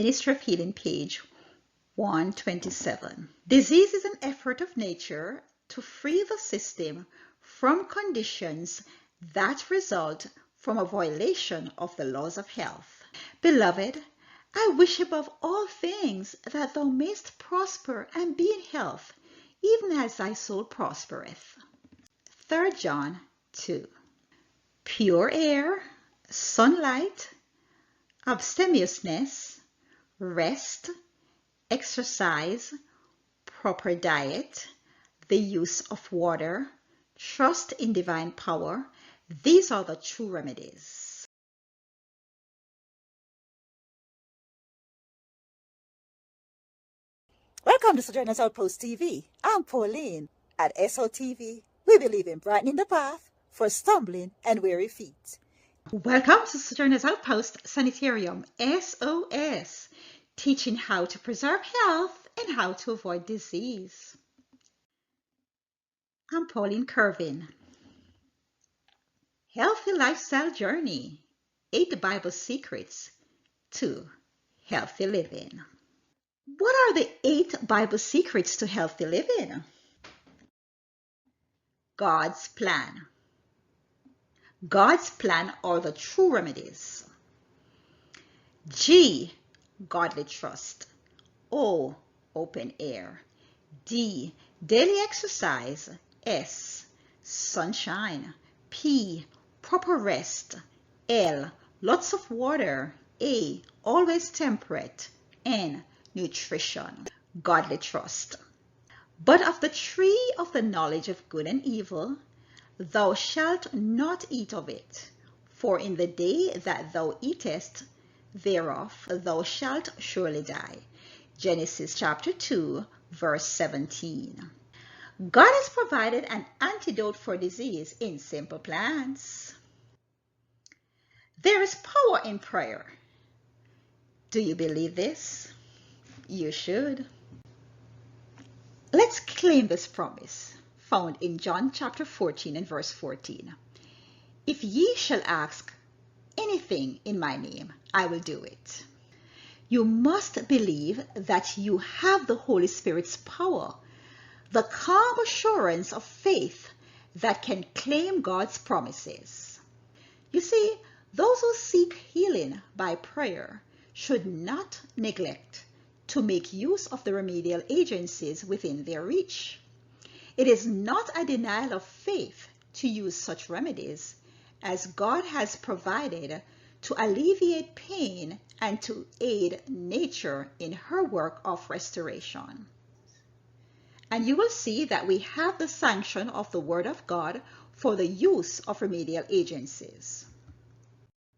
Ministry of Healing, page 127. Disease is an effort of nature to free the system from conditions that result from a violation of the laws of health. Beloved, I wish above all things that thou mayst prosper and be in health, even as thy soul prospereth. 3 John 2. Pure air, sunlight, abstemiousness, rest, exercise, proper diet, the use of water, trust in divine power, these are the true remedies. Welcome to Sojourners Outpost TV. I'm Pauline. At SOTV, we believe in brightening the path for stumbling and weary feet. Welcome to Sojourners Outpost Sanitarium, SOS, teaching how to preserve health and how to avoid disease. I'm Pauline Kervin. Healthy Lifestyle Journey, 8 Bible Secrets to Healthy Living. What are the 8 Bible secrets to healthy living? God's plan. God's plan are the true remedies. G, godly trust. O, open air. D, daily exercise. S, sunshine. P, proper rest. L, lots of water. A, always temperate. N, nutrition. Godly trust. But of the tree of the knowledge of good and evil, thou shalt not eat of it, for in the day that thou eatest thereof, thou shalt surely die. Genesis chapter 2, verse 17. God has provided an antidote for disease in simple plans. There is power in prayer. Do you believe this? You should. Let's claim this promise found in John chapter 14 and verse 14. If ye shall ask anything in my name, I will do it. You must believe that you have the Holy Spirit's power, the calm assurance of faith that can claim God's promises. You see, those who seek healing by prayer should not neglect to make use of the remedial agencies within their reach. It is not a denial of faith to use such remedies, as God has provided to alleviate pain and to aid nature in her work of restoration. And you will see that we have the sanction of the Word of God for the use of remedial agencies.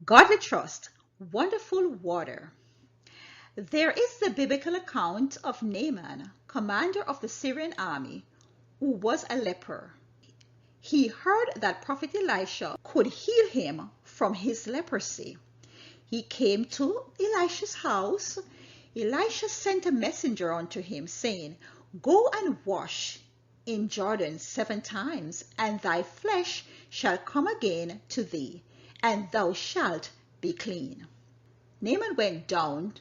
Godly trust, wonderful water. There is the biblical account of Naaman, commander of the Syrian army, who was a leper. He heard that Prophet Elisha could heal him from his leprosy. He came to Elisha's house. Elisha sent a messenger unto him, saying, Go and wash in Jordan 7 times, and thy flesh shall come again to thee, and thou shalt be clean. Naaman went down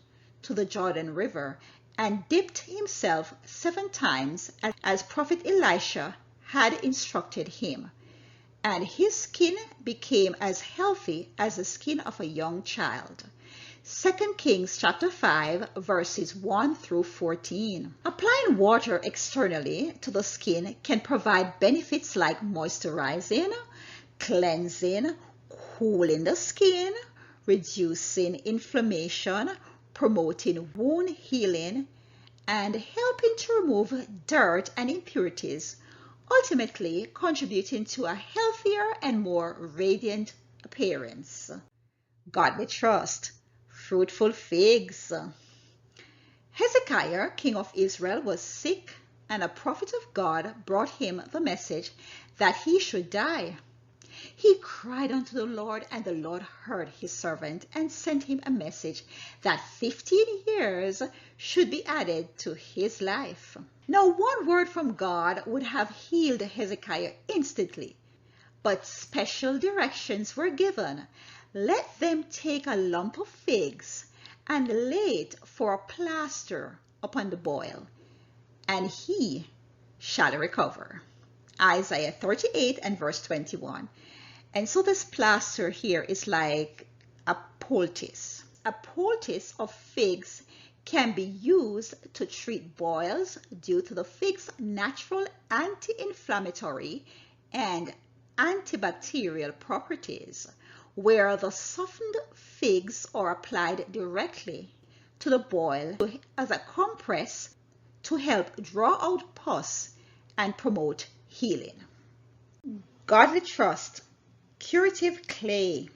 to the Jordan River and dipped himself 7 times as Prophet Elisha had instructed him, and his skin became as healthy as the skin of a young child. 2 Kings chapter 5 verses 1 through 14. Applying water externally to the skin can provide benefits like moisturizing, cleansing, cooling the skin, reducing inflammation, promoting wound healing, and helping to remove dirt and impurities, ultimately contributing to a healthier and more radiant appearance. Godly trust, fruitful figs. Hezekiah, king of Israel, was sick, and a prophet of God brought him the message that he should die. He cried unto the Lord, and the Lord heard his servant and sent him a message that 15 years should be added to his life. Now, one word from God would have healed Hezekiah instantly, but special directions were given. Let them take a lump of figs and lay it for a plaster upon the boil, and he shall recover. Isaiah 38 and verse 21. And so this plaster here is like a poultice. A poultice of figs can be used to treat boils due to the fig's natural anti-inflammatory and antibacterial properties, where the softened figs are applied directly to the boil as a compress to help draw out pus and promote healing. Godly trust, curative clay.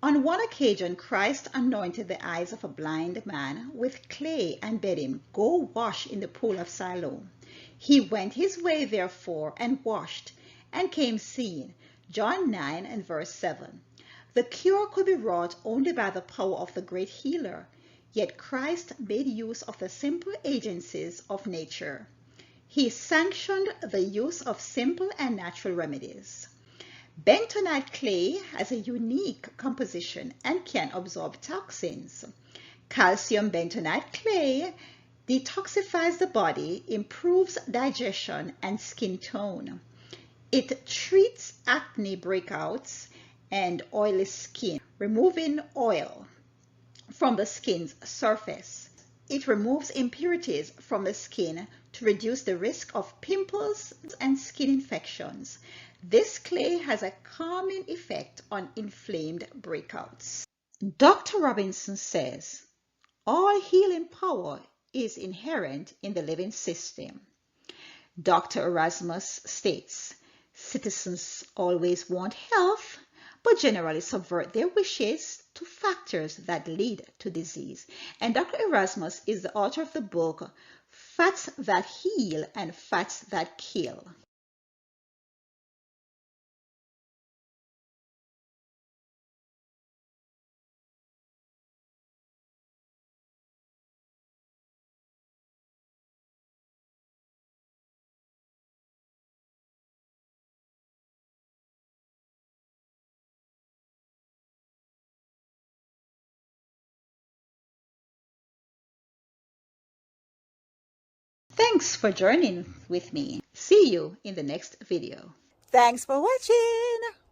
On one occasion, Christ anointed the eyes of a blind man with clay and bade him go wash in the pool of Siloam. He went his way, therefore, and washed, and came seeing. John 9 and verse 7. The cure could be wrought only by the power of the great healer, yet Christ made use of the simple agencies of nature. He sanctioned the use of simple and natural remedies. Bentonite clay has a unique composition and can absorb toxins. Calcium bentonite clay detoxifies the body, improves digestion and skin tone. It treats acne breakouts and oily skin, removing oil from the skin's surface. It removes impurities from the skin to reduce the risk of pimples and skin infections. This clay has a calming effect on inflamed breakouts. Dr. Robinson says, all healing power is inherent in the living system. Dr. Erasmus states, citizens always want health, but generally subvert their wishes to factors that lead to disease. And Dr. Erasmus is the author of the book, Fats That Heal and Fats That Kill. Thanks for joining with me. See you in the next video. Thanks for watching.